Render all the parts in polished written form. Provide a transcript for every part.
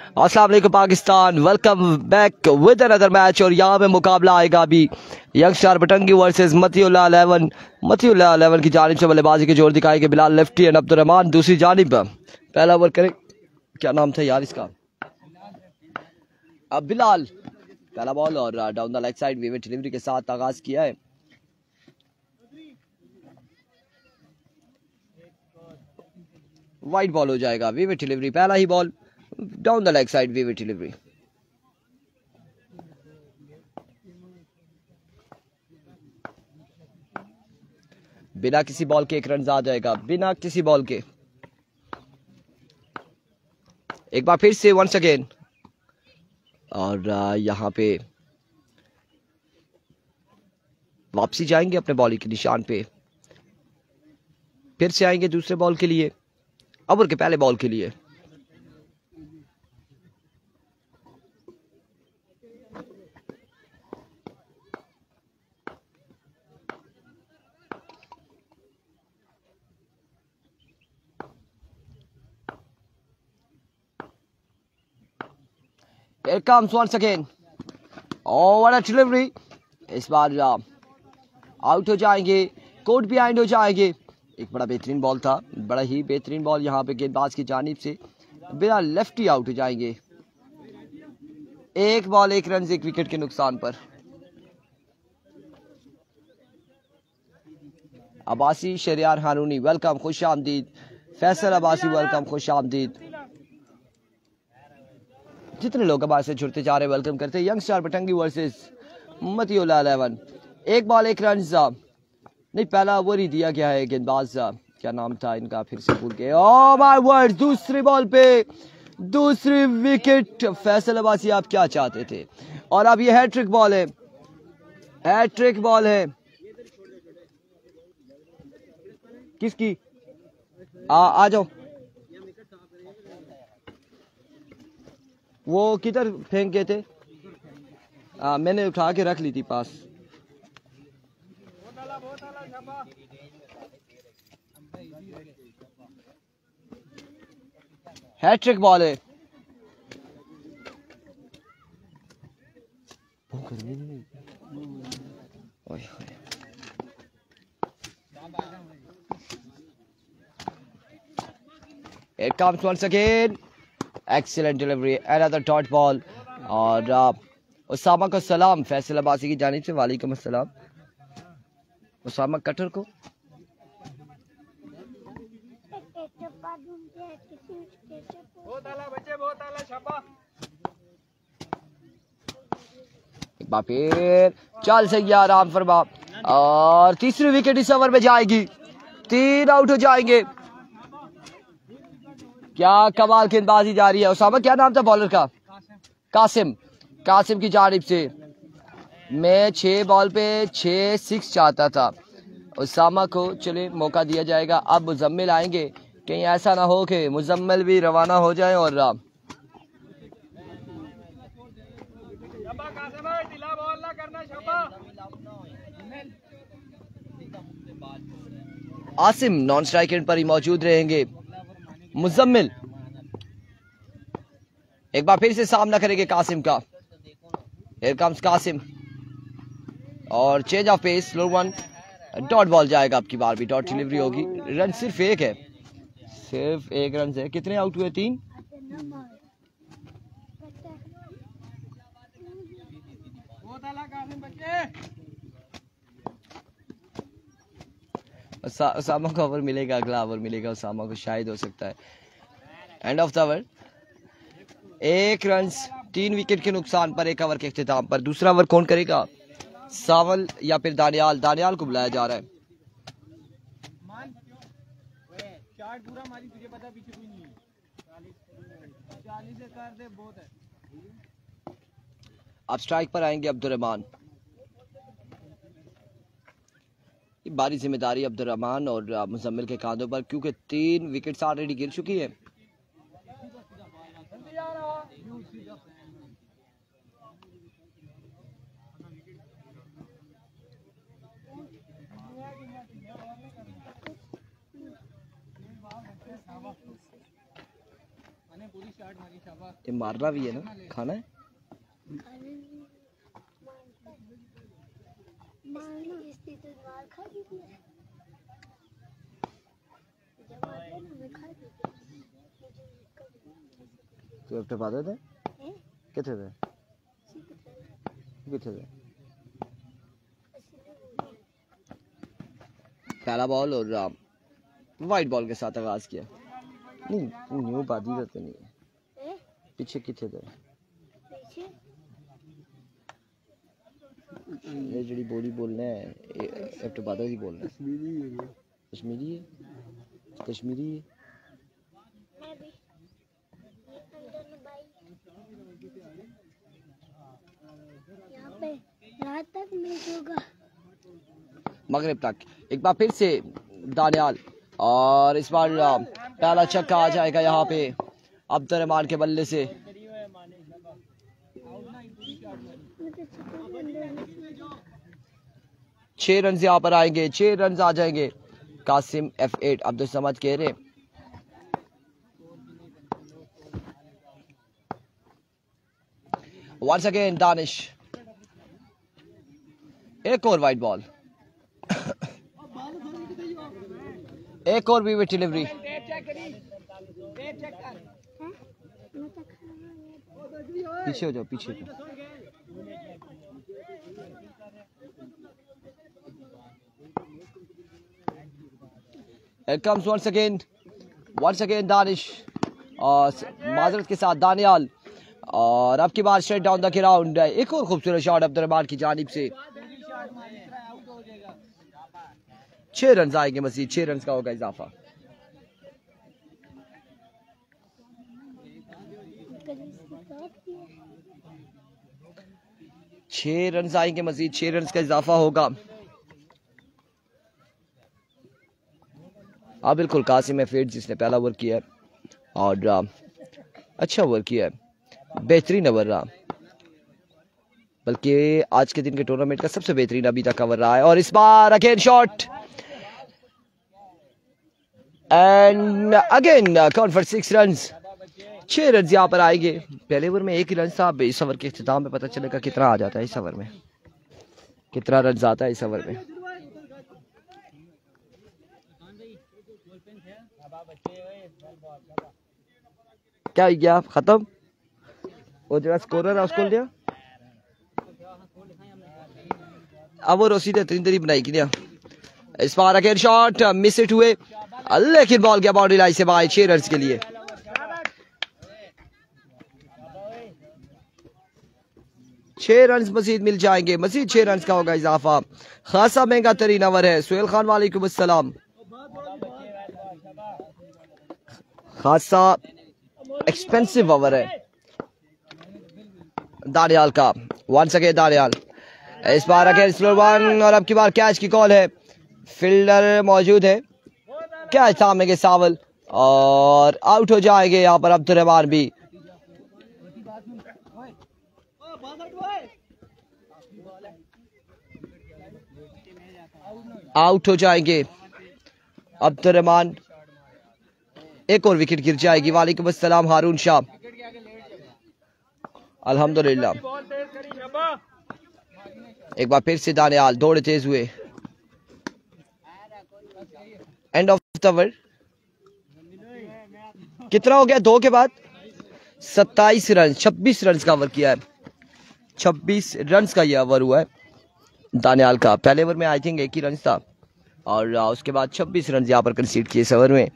अस्सलाम वालेकुम Pakistan, welcome back with another match. और यहाँ पे मुकाबला आएगा अभी यंगस्टार बटंगी वर्सेस मतीउल्लाह 11। मतीउल्लाह 11 की जानिब से बल्लेबाजी के जोर दिखाएंगे बिलाल लेफ्टी एंड अब्दुर्रहमान दूसरी जानिब। पहला ओवर करें, क्या नाम था यार इसका, अब बिलाल। पहला बॉल और down the leg side vivid delivery के साथ आगाज किया है। वाइड बॉल हो जाएगा, विविड डिलीवरी, पहला ही ball down the leg side vivid delivery. बिना किसी बॉल के एक रन आ जाएगा, बिना किसी बॉल के। एक बार फिर से वंस अगेन, और यहां पे वापसी जाएंगे अपने बॉलिंग के निशान पे। फिर से आएंगे दूसरे बॉल के लिए, ओवर के पहले बॉल के लिए। Here comes once again. Oh, what a delivery. इस बार आउट हो जाएंगे, कोर्ट बिहाइंड हो जाएंगे। एक बड़ा बेहतरीन बॉल था, बड़ा ही बेहतरीन बॉल यहाँ पे गेंदबाज की जानिब से, बिना लेफ्टी आउट हो जाएंगे। एक बॉल एक रन एक विकेट के नुकसान पर। अब्बासी शरियार हारूनी वेलकम, खुश आमदीद। फैसल अब्बासी वेलकम, खुश आमदीद। जितने लोग अब से जुड़ते जा रहे वेलकम करते हैं। यंगस्टार बटंगी वर्सेस मतीउल्लाह 11। एक बॉल एक रन नहीं, पहला ओवर ही दिया गया है। गेंदबाज क्या नाम था इनका, फिर से भूल गए। ओह माय वर्ड, दूसरी बॉल पे दूसरी विकेट। फैसल अब्बासी आप क्या चाहते थे। और अब ये हैट्रिक बॉल है, हैट्रिक बॉल है किसकी। आ जाओ, वो किधर फेंक गए थे। मैंने उठा के रख ली थी पास। हैट्रिक बॉल है। It comes once again. Excellent delivery, another dot ball. और उसामा को सलाम फैसल अब्बासी की जानिब से, वालेकुम अस्सलाम उसामा कटर को। एक बार फिर चल सही आराम फरमा, और तीसरी विकेट इस ओवर में जाएगी। 3 आउट हो जाएंगे। क्या कमाल गेंदबाजी जा रही है। उसामा क्या नाम था बॉलर का, कासिम। कासिम की जानिब से मैं 6 बॉल पे 6 6 चाहता था। उसामा को चले मौका दिया जाएगा। अब मुजम्मिल आएंगे, कहीं ऐसा ना हो कि मुजम्मिल भी रवाना हो जाए। और आसिम नॉन स्ट्राइक एंड पर ही मौजूद रहेंगे। मुजम्मिल एक बार फिर से सामना करेंगे कासिम का। Here comes कासिम, और change of pace, slow one, dot ball जाएगा। अब की बार भी डॉट डिलीवरी होगी। रन सिर्फ एक है, सिर्फ एक रन से कितने आउट हुए, 3। उसामा को ओवर मिलेगा, अगला ओवर मिलेगा उसामा को, शायद हो सकता है। End of the over, 1 run 3 wicket के नुकसान पर, 1 ओवर के इख्तिताम पर। दूसरा ओवर कौन करेगा, सावल या फिर दानियाल। दानियाल को बुलाया जा रहा है। अब स्ट्राइक पर आएंगे अब्दुर्रहमान। बारी जिम्मेदारी अब्दुर्रहमान और मुजम्मिल के कांधों पर, क्योंकि 3 विकेट्स ऑलरेडी गिर चुकी है। ये मारना भी है ना, खाना है। तो अब पता था कितने थे कितने थे पहला बॉल और वाइट बॉल के साथ आगाज किया। नहीं न्यू बादी रहते नहीं है। पीछे कितने थे ये जड़ी बोली बोलना है अब तो बादा ही बोलना है। कश्मीरी है कश्मीरी है। मगरिब तक एक बार फिर से दानियाल और इस बार पहला छक्का आ जाएगा यहाँ पे अब्दुर्रहमान के बल्ले से। छह रन यहाँ पर आएंगे, 6 रन आ जाएंगे। कासिम F8 अब्दुल समद कह रहे वंस अगेन दानिश। एक और वाइट बॉल एक और विविड डिलीवरी। पीछे हो जाओ पीछे। It comes once again Danish और माजरत के साथ दानियाल और अब की बार स्ट्रेट डाउन द ग्राउंड। एक और खूबसूरत शॉट अब्दुर्रहमान की जानिब से। 6 रन आएंगे मजीद, 6 रन का होगा इजाफा। छह रन आएंगे मजीद, 6 रन का इजाफा होगा। हाँ बिल्कुल कासिम F8 जिसने पहला ओवर किया है और अच्छा ओवर किया है, बेहतरीन ओवर रहा, बल्कि आज के दिन के टूर्नामेंट का सबसे बेहतरीन अभी तक ओवर रहा है। और इस बार again shot end again count for 6 run. 6 run यहाँ पर आएंगे। पहले ओवर में 1 ही रन था, इस ओवर के इख्तिताम में पता चलेगा कितना आ जाता है इस ओवर में, कितना रन आता है इस ओवर में। क्या हो गया खत्म? वो जरा स्कोरर है उसको लिया अब वो रसीद तरी बनाई कि इस बार अगेन शॉट मिस इट हुए, लेकिन बॉल गया बाउंड्री लाइन से बाहर 6 रन के लिए। छह रन मजीद मिल जाएंगे, मजीद 6 रन का होगा इजाफा। खासा महंगा तरीन ओवर है। सुहेल खान वालेकुम अस्सलाम। खासा एक्सपेंसिव ओवर है दानियाल का। वंस अगेन दानियाल, इस बार अगेन स्लो वन और अब की बार कैच की कॉल है। फील्डर मौजूद है, कैच सामने के सावल और आउट हो जाएंगे यहाँ पर अब्दुर्रहमान भी। आउट हो जाएंगे अब्दुर्रहमान। एक और विकेट गिर जाएगी। वालेकुम अस्सलाम हारून शाह। अल्हम्दुलिल्लाह। एक बार फिर से दानियाल दौड़े तेज हुए। एंड ऑफ द ओवर कितना हो गया? 2 के बाद 27 रन, 26 रन का ओवर किया है। 26 रन का यह ओवर हुआ है दानियाल का। पहले ओवर में आई थिंक 1 ही रन था और उसके बाद 26 रन यहाँ पर कंसीड किए इस ओवर में।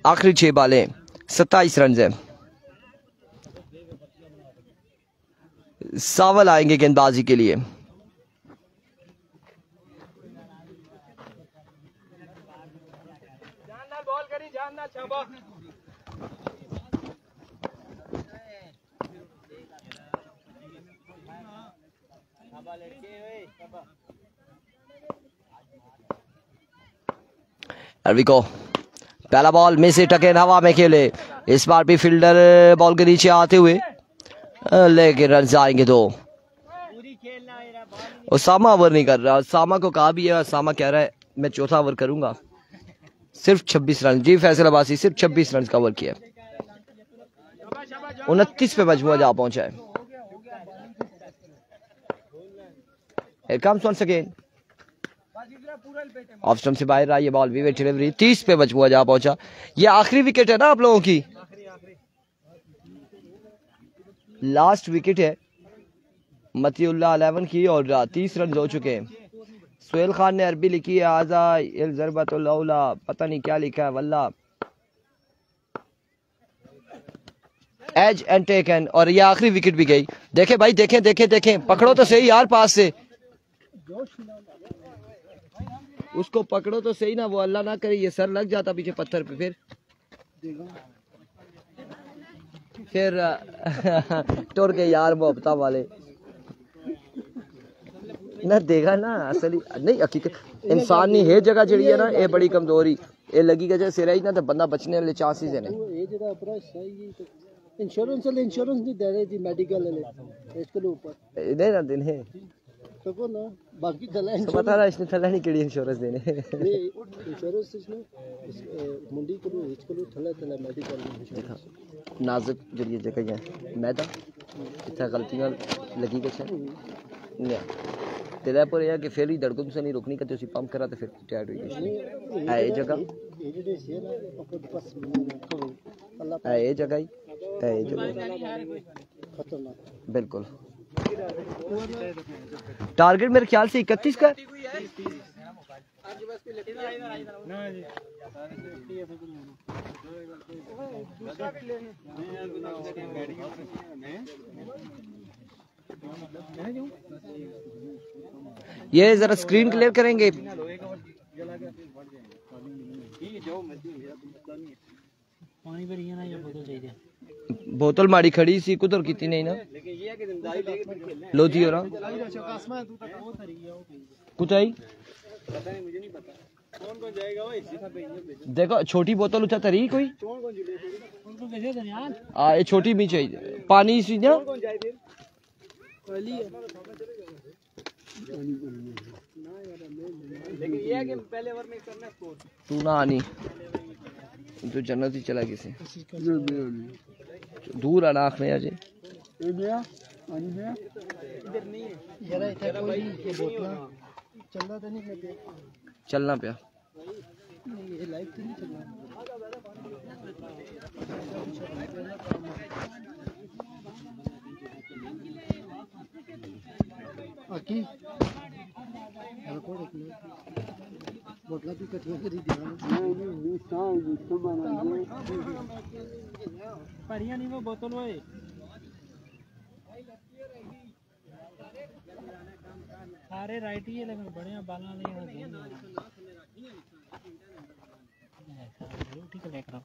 आखिरी 6 बालें 27 रन है। सावल आएंगे गेंदबाजी के लिए। पहला बॉल में से टकेन हवा में खेले। इस बार भी फील्डर बॉल के नीचे आते हुए, लेकिन रन आएंगे 2। उसामा ओवर नहीं कर रहा। उसामा को कहा भी है, उसामा कह रहा है मैं चौथा ओवर करूंगा। सिर्फ 26 रन। जी फैसल अब्बासी सिर्फ 26 रन का ओवर किया। 29 पे मजमुआ जा पहुंचा है। Here comes once again. Off stump से बाहर आई ये बॉल, विवेट डिलीवरी, 30 पे मजमुआ जा पहुंचा। ये आखिरी विकेट है ना आप लोगों की, लास्ट विकेट है मतीउल्लाह 11 की और 30 रन हो चुके हैं। सुहेल खान ने अरबी लिखी है, आजा इल ज़रबतुल औला, पता नहीं क्या लिखा है वल्ला। एज एंड टेकन, और ये आखिरी विकेट भी गई। देखें भाई, देखें देखें देखें, पकड़ो तो सही यार पास से, उसको पकड़ो तो सही ना, वो अल्लाह ना करे ये सर लग जाता पीछे पत्थर पे, फिर टुर के यार मोहब्बत वाले ना देगा ना। असली नहीं हकीकत इंसान नहीं है जगह जड़ी है ना, ये बड़ी कमजोरी ये लगी गजे सिर ही ना, तो बंदा बचने वाले चांसेस है ना। इंश्योरेंस नहीं दे रही थी, मेडिकल इसके ऊपर नहीं ना दिन है तो ना, बाकी थला पता ना इसने थला नहीं केड़ी इंश्योरेंस देने इंश्योरेंस इसने मुंडी करो इसको थला थला मेडिकल नाजुक जरिए जगह है मैदा इतना गलतियां लगी कुछ है तेरा पर यह कि फिर ही धड़कन से नहीं रोकनी का, तो उसी पंप करा तो फिर टाइट हुई है ये जगह है, ये जगह ही है, ये जगह बिल्कुल। टारगेट मेरे ख्याल से 31 का ये जरा स्क्रीन क्लियर करेंगे। बोतल माड़ी खड़ी सी कुदर की नहीं ना, लोधी हो रहा कुछ आई देखो, छोटी बोतल उठा तरी कोई ये छोटी भी चाहिए पानी सी ना। तू ना आनी तो जन्नत ही चला किसे दूर अनाख में अजय चलना पे नहीं वो बोतल वो सारे राइट ही है, लेकिन बढ़िया बाला नहीं ठीक है देख रहा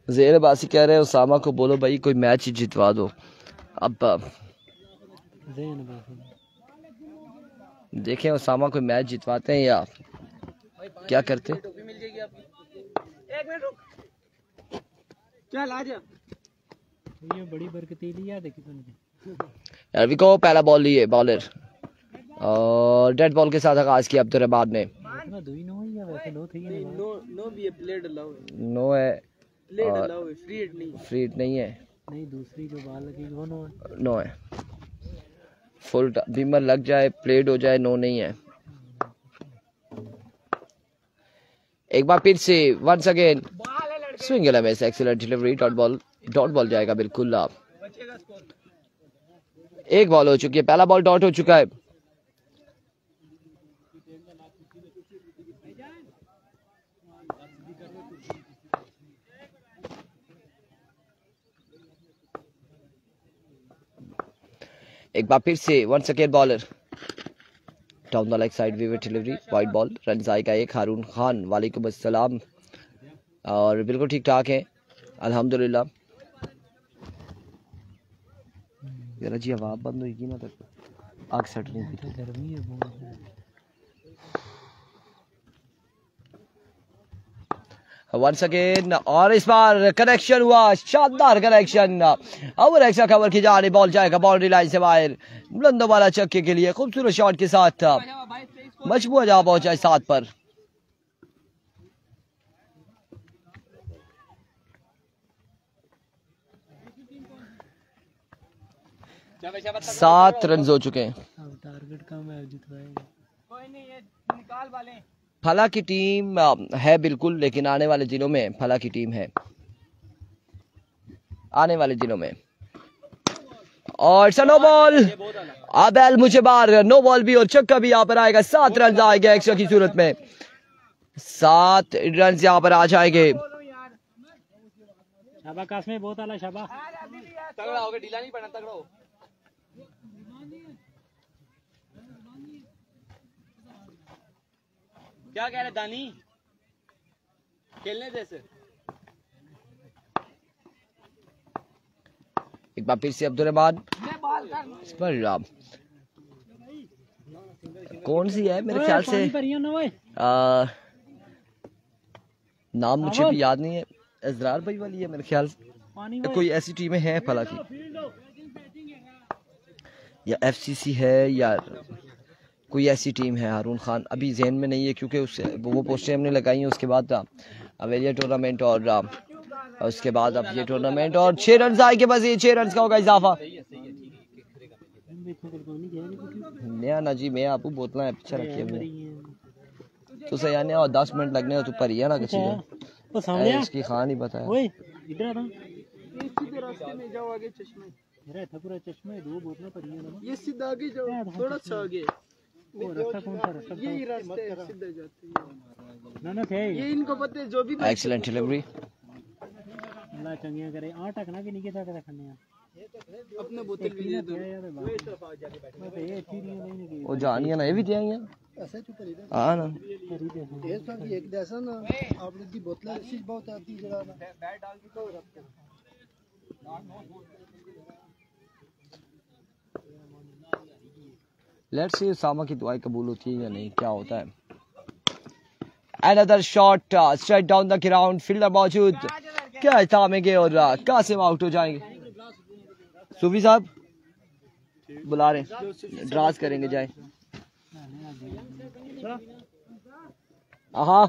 ज़ेर बासी कह रहे हैं उसामा को बोलो भाई कोई मैच ही जितवा दो। अब देखें उसामा कोई मैच जितवाते हैं या क्या करते। चल आजा, ये बड़ी बरकतीली है देखी यार विको पहला बॉल लिए बॉलर और डेड बॉल के साथ आगाज किया अब्दुर्रहमान ने। नो है फ्री हिट नहीं है, नहीं दूसरी जो बॉल लगी वो नो है। फुल बीमर लग जाए प्लेड हो जाए, नो नहीं है। एक बार फिर से once again swing and miss, excellent delivery, dot ball जाएगा बिल्कुल। आप एक बॉल हो चुकी है, पहला बॉल डॉट हो चुका है। एक बार फिर से once again bowler down the leg side, vivid delivery, wide ball, run आएगा एक। हारून खान वालेकुम अस्सलाम, और बिल्कुल ठीक ठाक है अल्हम्दुलिल्लाह। जरा जी हवा बंद होगी ना तो आग सट नहीं थी, गर्मी है। वंस अगेन और इस बार कनेक्शन हुआ, शानदार कनेक्शन। और एक्स्ट्रा कवर की जा रही बॉल जाएगा बाउंड्री लाइन से बाहर, बुलंदों वाला छक्के के लिए खूबसूरत शॉट के साथ मजबूत जा पहुंचा 7 पर। 7 रन हो चुके हैं। टारगेट कम है, जितवाएंगे। कोई नहीं, ये निकाल वाले। फला की टीम है बिल्कुल, लेकिन आने वाले दिनों में फला की टीम है आने वाले दिनों में। और नो बॉल, आबेल मुझे बार नो बॉल भी और छक्का भी यहाँ पर आएगा। 7 रन आएगा एक्स्ट्रा की सूरत में, 7 रन यहाँ पर आ जाएंगे। शाबा कासमे बहुत आला, शाबा तगड़ा हो गया, ढीला नहीं पड़ना, तगड़ा हो। क्या कह रहे दानी, खेलने जैसे। एक बार फिर से अब्दुल-रहमान इस पर कौन सी है मेरे ख्याल से नाम मुझे भी याद नहीं है, इजरार भाई वाली है मेरे ख्याल से। कोई ऐसी टीमें हैं फला की, या एफसीसी है या कोई ऐसी टीम है। हारून खान अभी जहन में नहीं है, क्योंकि उससे वो पोस्टें हमने लगाई हैं। उसके बाद अवेलिया टूर्नामेंट और उसके बाद अब ये टूर्नामेंट, और 6 रन आएंगे बस। ये 6 रन का होगा इजाफा। नया ना जी, मैं आपको बोतल पीछे रखी हमने तो सही आने, और 10 मिनट लगने हो तो परिया ना किसी इसकी खान ही बताया। पूरा चश्मा, 2 बोतलें पड़ी हैं। ये सीधा आगे जाओ, थोड़ा सा आगे। यही रास्ते सीधे जाते हैं ना, ये इनको पता है जो भी। एक्सीलेंट डिलीवरी, अल्लाह चंगिया करे। 8 टकना के नीचे तक रखने हैं अपने बोतल भी दे दो यार। वो जानिया ना, ये भी जानिया ऐसे चुप कर इधर। हां ना, ये सब एक जैसा ना, आपने दी बोतल सी बहुत आती जरा ना, बैट डाल के तो रखते हैं। लेट्स सी उसामा की दुआएं कबूल होती है या नहीं, क्या होता है। Another shot straight down the ground, fielder मौजूद, क्या थामेंगे और कासिम आउट हो जाएंगे। सूफी साहब बुला रहे हैं, ड्रास करेंगे, जाए। हाँ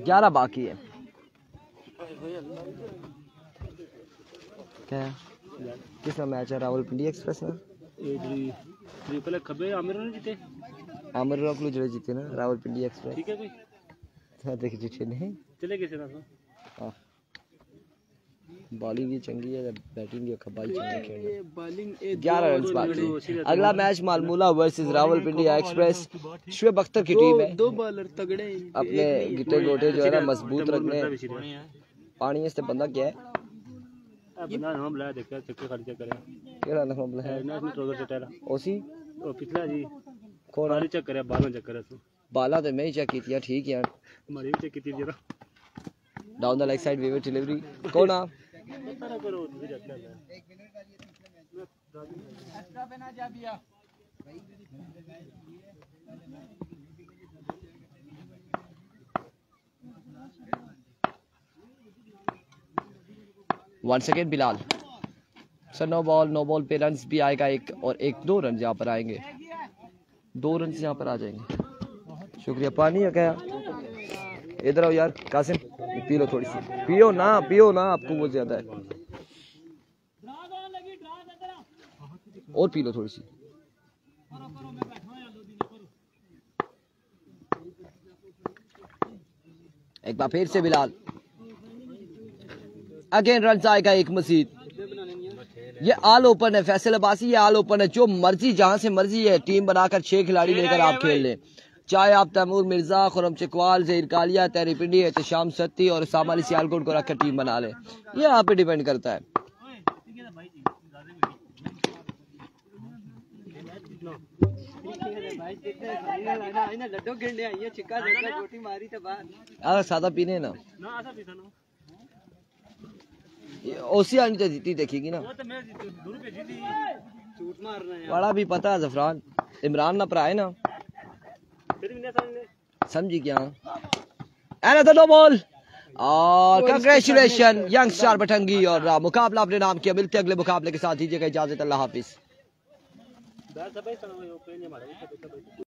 ग्यारह बाकी है। क्या किसका मैच है? रावलपिंडी एक्सप्रेस ना, ट्रिपल खबे आमिर ने जीते, आमिर रोकलू जो जीते ना रावलपिंडी एक्सप्रेस। ठीक है भाई, हां देख जीते नहीं चले कैसे ना। हां बॉलिंग भी चंगी है, बैटिंग भी खबाई चंगी खेल रहे। बॉलिंग 11 रन बाकी। अगला मैच मालमूला वर्सेस रावलपिंडी एक्सप्रेस। शुएब अख्तर की टीम है। 2 बॉलर तगड़े, अपने गिट्टे गोटे जो है ना मजबूत रखने। पानी से बंदा क्या है? बंदा नाम बुलाया, देखा चक्के खर्चा करे। केड़ा नाम बुलाया? नेशनल ट्रोजर चटेरा ओसी ओ पिछला जी कौन वाली चेक करे, 12 चेक करे। बाला तो मैं ही चेक की थी, ठीक है हमारी भी चेक की थी जरा। Down the leg side wayward delivery, कौन आ पता करो भी जाता है। एक्स्ट्रा पे ना जा दिया। One second Bilal sir. No ball पे रन भी आएगा एक, और 1-2 रन यहाँ पर आएंगे, 2 रन यहाँ पर आ जाएंगे। शुक्रिया। पानी है क्या? इधर आओ यार कासिम, पी लो थोड़ी सी, पियो ना आपको वो ज्यादा है, और पी लो थोड़ी सी। एक बार फिर से बिलाल, अगेन रन आएगा एक मजीद। ये ऑल ओपन है फैसल अब्बासी, ये ऑल ओपन है, जो मर्जी जहां से मर्जी है टीम बनाकर 6 खिलाड़ी लेकर आप खेल लें, चाहे आप तैमूर मिर्जा, खुरम चकवाल, जहीर कालिया, तहरी पिंडी, एहतशाम सत्ती और उसामा अली सियालकोट को रखकर टीम बना ले। ये आप पे डिपेंड करता है। सादा पीने ना ओसी आनी तो जीती देखेगी ना, बड़ा भी पता है जफरान इमरान ना भरा है ना, समझी क्या। नो बॉल और कांग्रेचुलेशन यंग स्टार भटंगी, और मुकाबला अपने नाम किया। मिलते अगले मुकाबले के साथ, दीजिएगा इजाजत, अल्लाह हाफिज।